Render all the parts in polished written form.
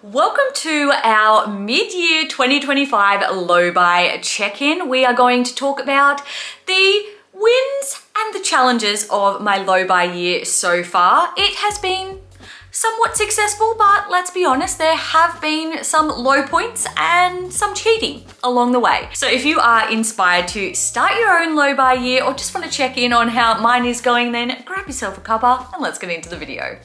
Welcome to our mid-year 2025 low buy check-in. We are going to talk about the wins and the challenges of my low buy year so far. It has been somewhat successful, but let's be honest, there have been some low points and some cheating along the way. So if you are inspired to start your own low buy year or just want to check in on how mine is going, then grab yourself a cuppa and let's get into the video.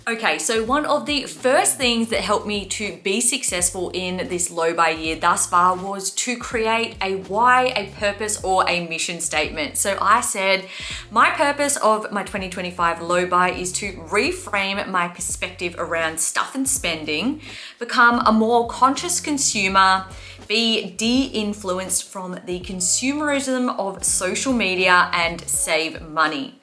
Okay, so one of the first things that helped me to be successful in this low buy year thus far was to create a why, a purpose, or a mission statement. So I said, my purpose of my 2025 low buy is to reframe my perspective around stuff and spending, become a more conscious consumer, be de-influenced from the consumerism of social media, and save money.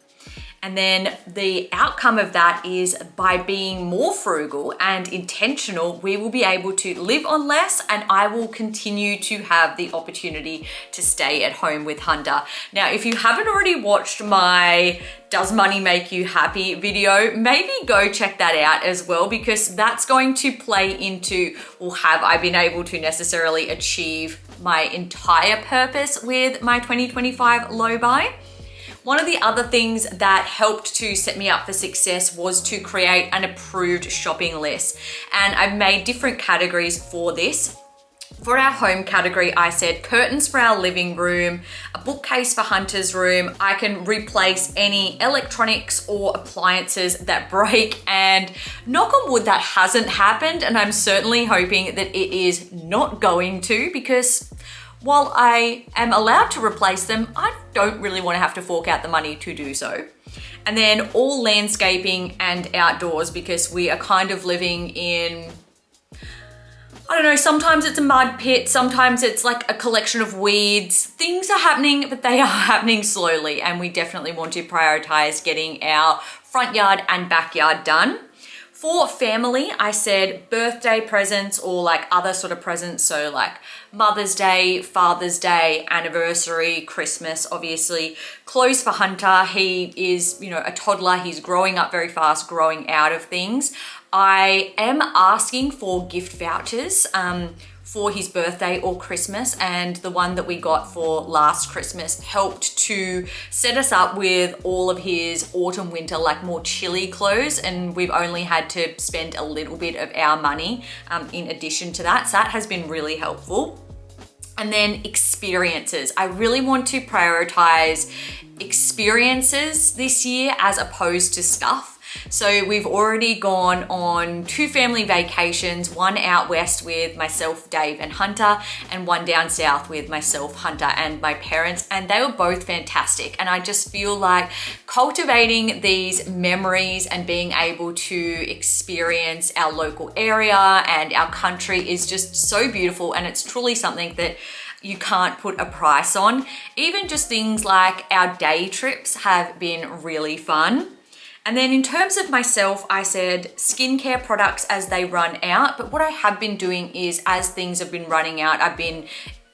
And then the outcome of that is by being more frugal and intentional, we will be able to live on less, and I will continue to have the opportunity to stay at home with Hunter. Now, if you haven't already watched my Does Money Make You Happy video, maybe go check that out as well, because that's going to play into, well, have I been able to necessarily achieve my entire purpose with my 2025 low buy? One of the other things that helped to set me up for success was to create an approved shopping list. And I've made different categories for this. For our home category, I said curtains for our living room, a bookcase for Hunter's room. I can replace any electronics or appliances that break, and knock on wood, that hasn't happened. And I'm certainly hoping that it is not going to, because while I am allowed to replace them, I don't really want to have to fork out the money to do so. And then all landscaping and outdoors, because we are kind of living in, I don't know, sometimes it's a mud pit, sometimes it's like a collection of weeds. Things are happening, but they are happening slowly, and we definitely want to prioritize getting our front yard and backyard done. For family, I said birthday presents or like other sort of presents. So like Mother's Day, Father's Day, anniversary, Christmas, obviously. Clothes for Hunter. He is, a toddler. He's growing up very fast, growing out of things. I am asking for gift vouchers for his birthday or Christmas, and the one that we got for last Christmas helped to set us up with all of his autumn winter, like more chilly clothes, and we've only had to spend a little bit of our money in addition to that, so that has been really helpful. And then experiences. I really want to prioritize experiences this year as opposed to stuff. So we've already gone on 2 family vacations, one out west with myself, Dave, and Hunter, and one down south with myself, Hunter, and my parents, and they were both fantastic. And I just feel like cultivating these memories and being able to experience our local area and our country is just so beautiful, and it's truly something that you can't put a price on. Even just things like our day trips have been really fun. And then in terms of myself, I said skincare products as they run out. But what I have been doing is, as things have been running out, I've been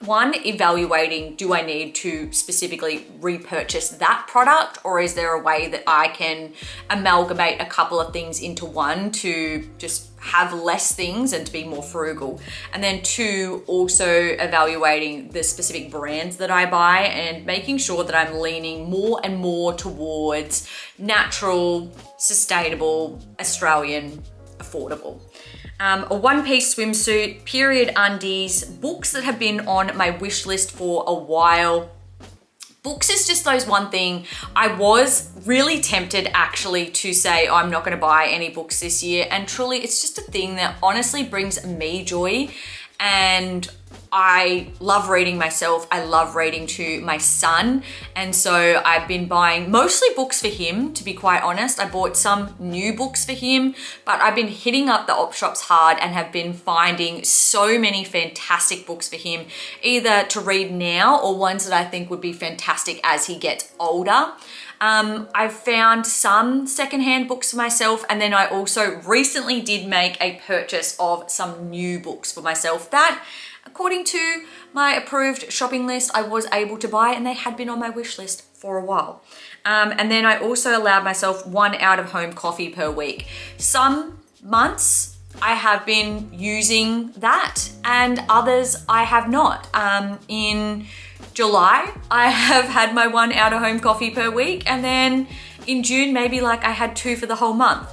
evaluating, do I need to specifically repurchase that product, or is there a way that I can amalgamate a couple of things into one to just have less things and to be more frugal? And then 2, also evaluating the specific brands that I buy and making sure that I'm leaning more and more towards natural, sustainable, Australian, affordable. A one-piece swimsuit, period undies, books that have been on my wish list for a while. Books is just those one thing. I was really tempted actually to say, I'm not going to buy any books this year. And truly, it's just a thing that honestly brings me joy. And I love reading myself. I love reading to my son. And so I've been buying mostly books for him, to be quite honest. I bought some new books for him, but I've been hitting up the op shops hard and have been finding so many fantastic books for him, either to read now or ones that I think would be fantastic as he gets older. I've found some secondhand books for myself, and then I also recently did make a purchase of some new books for myself that, according to my approved shopping list, I was able to buy, and they had been on my wish list for a while. And then I also allowed myself 1 out-of-home coffee per week. Some months I have been using that and others I have not. In July, I have had my 1 out-of-home coffee per week, and then in June, maybe like I had 2 for the whole month.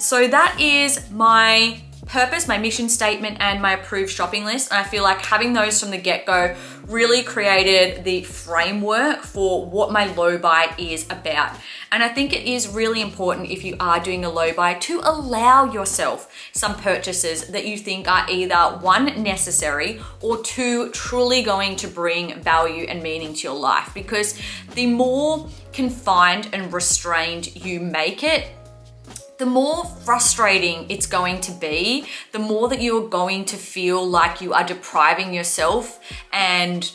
So that is my purpose, my mission statement, and my approved shopping list. And I feel like having those from the get-go really created the framework for what my low buy is about. And I think it is really important, if you are doing a low buy, to allow yourself some purchases that you think are either 1, necessary, or 2, truly going to bring value and meaning to your life. Because the more confined and restrained you make it, the more frustrating it's going to be, the more that you're going to feel like you are depriving yourself and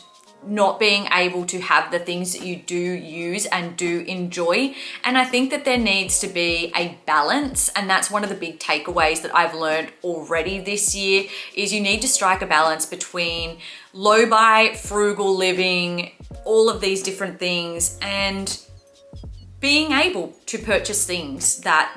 not being able to have the things that you do use and do enjoy. And I think that there needs to be a balance, and that's one of the big takeaways that I've learned already this year, is you need to strike a balance between low buy, frugal living, all of these different things, and being able to purchase things that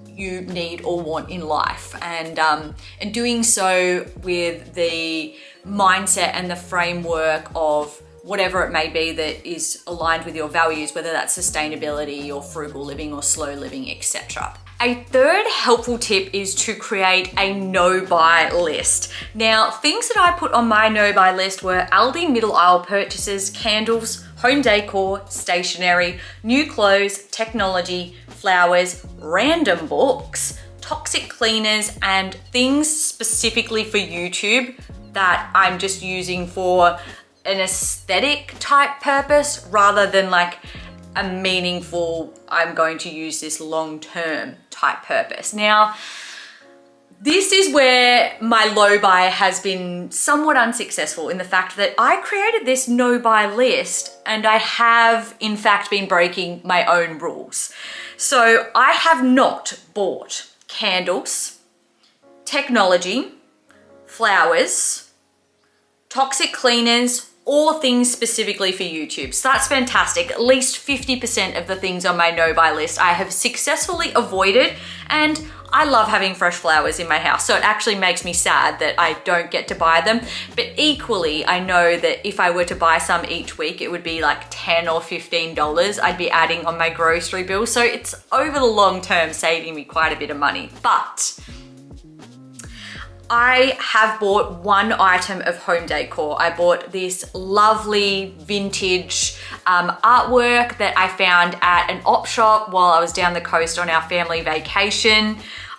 you need or want in life, and doing so with the mindset and the framework of whatever it may be that is aligned with your values, whether that's sustainability or frugal living or slow living, etc. A third helpful tip is to create a no-buy list. Now, things that I put on my no-buy list were Aldi middle aisle purchases, candles, home decor, stationery, new clothes, technology, flowers, random books, toxic cleaners, and things specifically for YouTube that I'm just using for an aesthetic type purpose rather than like a meaningful, I'm going to use this long-term type purpose. Now, this is where my low buy has been somewhat unsuccessful, in the fact that I created this no buy list and I have in fact been breaking my own rules. So I have not bought candles, technology, flowers, toxic cleaners, or things specifically for YouTube. So that's fantastic. At least 50% of the things on my no buy list I have successfully avoided, and I love having fresh flowers in my house, so it actually makes me sad that I don't get to buy them. But equally, I know that if I were to buy some each week, it would be like $10 or $15 I'd be adding on my grocery bill. So it's over the long term saving me quite a bit of money. But I have bought 1 item of home decor. I bought this lovely vintage artwork that I found at an op shop while I was down the coast on our family vacation.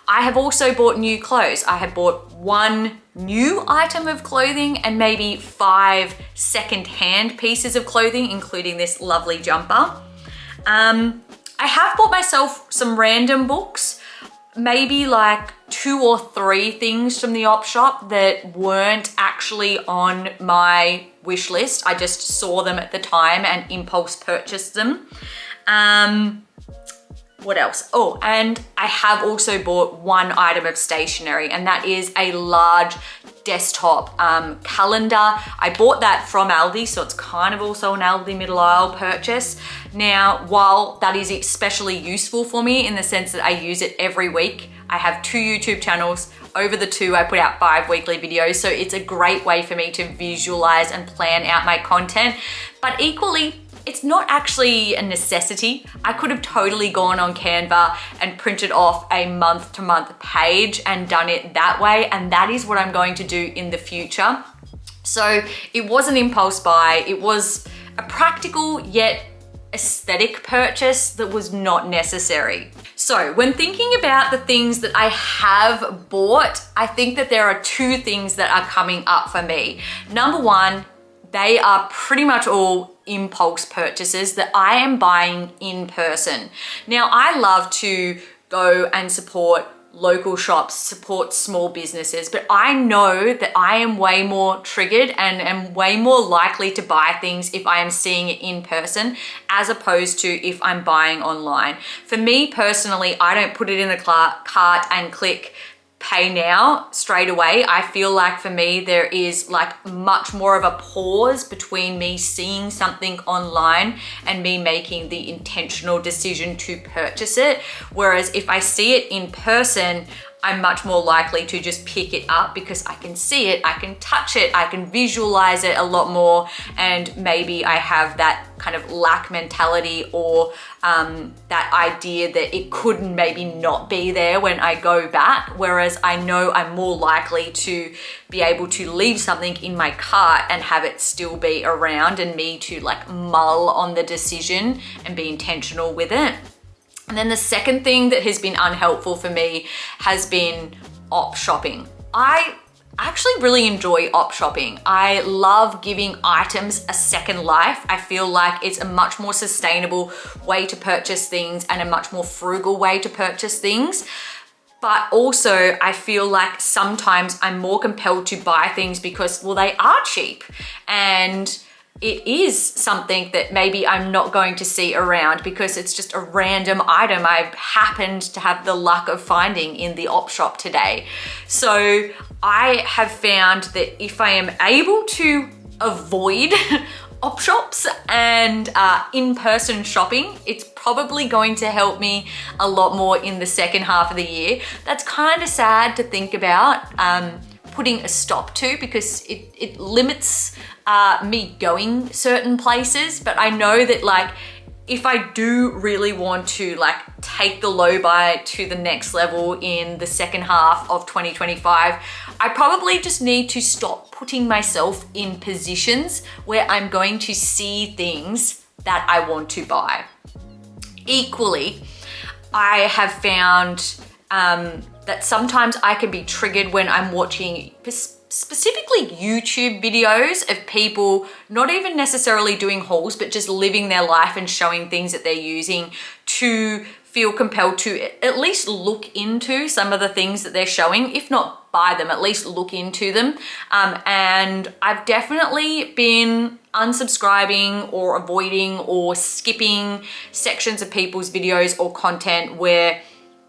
I have also bought new clothes. I have bought 1 new item of clothing and maybe 5 second-hand pieces of clothing, including this lovely jumper. I have bought myself some random books, maybe like 2 or 3 things from the op shop that weren't actually on my wish list. I just saw them at the time and impulse purchased them. What else? Oh, and I have also bought 1 item of stationery, and that is a large desktop calendar. I bought that from Aldi, so it's kind of also an Aldi middle aisle purchase. Now, while that is especially useful for me in the sense that I use it every week, I have 2 YouTube channels. Over the 2, I put out 5 weekly videos, so it's a great way for me to visualize and plan out my content. But equally, it's not actually a necessity. I could have totally gone on Canva and printed off a month-to-month page and done it that way, and that is what I'm going to do in the future. So it was an impulse buy. It was a practical yet aesthetic purchase that was not necessary. So when thinking about the things that I have bought, I think that there are 2 things that are coming up for me. Number 1, they are pretty much all impulse purchases that I am buying in person. Now, I love to go and support local shops, support small businesses, but I know that I am way more triggered and am way more likely to buy things if I am seeing it in person as opposed to if I'm buying online. For me personally, I don't put it in the cart and click pay now straight away. I feel like for me, there is like much more of a pause between me seeing something online and me making the intentional decision to purchase it. Whereas if I see it in person, I'm much more likely to just pick it up because I can see it, I can touch it, I can visualize it a lot more, and maybe I have that kind of lack mentality or that idea that it could maybe not be there when I go back. Whereas I know I'm more likely to be able to leave something in my cart and have it still be around and me to like mull on the decision and be intentional with it. And then the second thing that has been unhelpful for me has been op shopping. I actually really enjoy op shopping. I love giving items a second life. I feel like it's a much more sustainable way to purchase things and a much more frugal way to purchase things. But also I feel like sometimes I'm more compelled to buy things because, well, they are cheap and it is something that maybe I'm not going to see around because it's just a random item I happened to have the luck of finding in the op shop today. So I have found that if I am able to avoid op shops and in-person shopping, it's probably going to help me a lot more in the second half of the year. That's kind of sad to think about putting a stop to because it limits me going certain places. But I know that like if I do really want to like take the low buy to the next level in the second half of 2025, I probably just need to stop putting myself in positions where I'm going to see things that I want to buy. Equally, I have found that sometimes I can be triggered when I'm watching specifically YouTube videos of people not even necessarily doing hauls, but just living their life and showing things that they're using, to feel compelled to at least look into some of the things that they're showing, if not buy them, at least look into them. And I've definitely been unsubscribing or avoiding or skipping sections of people's videos or content where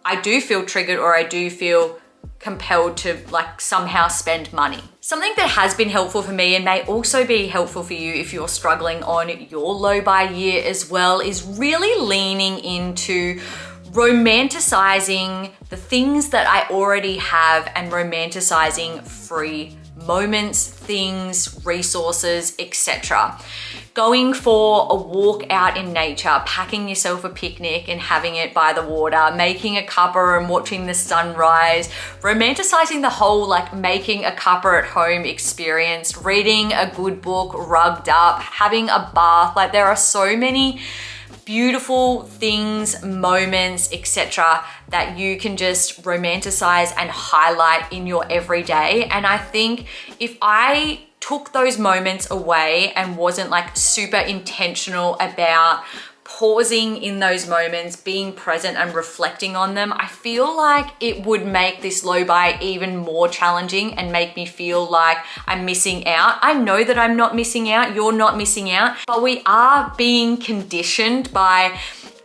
I do feel triggered or I do feel compelled to like somehow spend money. Something that has been helpful for me and may also be helpful for you if you're struggling on your low buy year as well is really leaning into romanticizing the things that I already have and romanticizing free moments, things, resources, etc. Going for a walk out in nature, packing yourself a picnic and having it by the water, making a cuppa and watching the sunrise, romanticizing the whole like making a cuppa at home experience, reading a good book, rugged up, having a bath. Like there are so many beautiful things, moments, etc. that you can just romanticize and highlight in your everyday. And I think if I took those moments away and wasn't like super intentional about pausing in those moments, being present and reflecting on them, I feel like it would make this low buy even more challenging and make me feel like I'm missing out. I know that I'm not missing out, you're not missing out, but we are being conditioned by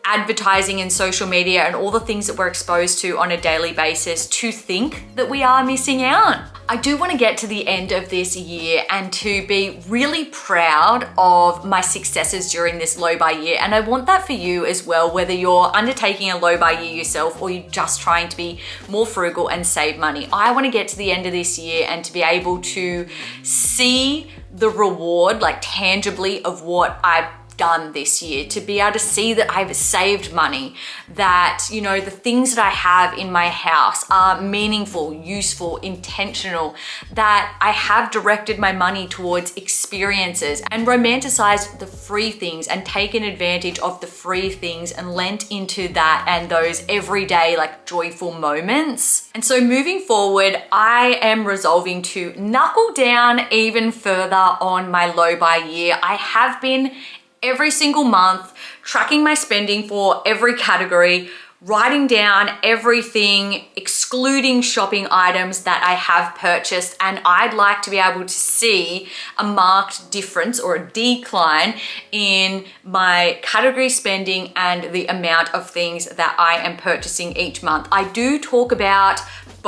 advertising and social media and all the things that we're exposed to on a daily basis to think that we are missing out. I do want to get to the end of this year and to be really proud of my successes during this low buy year. And I want that for you as well, whether you're undertaking a low buy year yourself or you're just trying to be more frugal and save money. I want to get to the end of this year and to be able to see the reward, like tangibly, of what I've done this year, to be able to see that I've saved money, that, you know, the things that I have in my house are meaningful, useful, intentional, that I have directed my money towards experiences and romanticized the free things and taken advantage of the free things and lent into that and those everyday like joyful moments. And so moving forward, I am resolving to knuckle down even further on my low buy year. I have been every single month tracking my spending for every category, writing down everything, excluding shopping items that I have purchased. And I'd like to be able to see a marked difference or a decline in my category spending and the amount of things that I am purchasing each month. I do talk about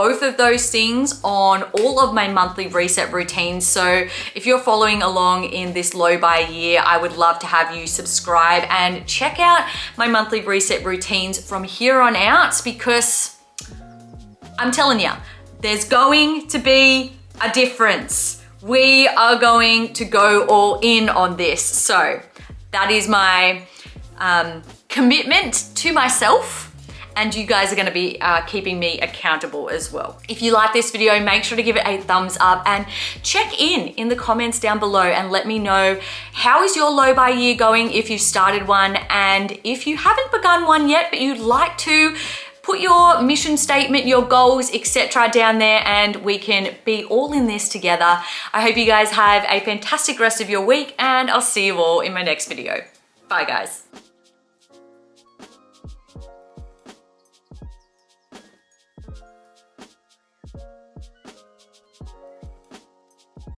both of those things on all of my monthly reset routines. So if you're following along in this low buy year, I would love to have you subscribe and check out my monthly reset routines from here on out, because I'm telling you, there's going to be a difference. We are going to go all in on this. So that is my commitment to myself, and you guys are gonna be keeping me accountable as well. If you like this video, make sure to give it a thumbs up and check in the comments down below and let me know, how is your low buy year going if you started one, and if you haven't begun one yet but you'd like to, put your mission statement, your goals, etc. down there, and we can be all in this together. I hope you guys have a fantastic rest of your week, and I'll see you all in my next video. Bye guys.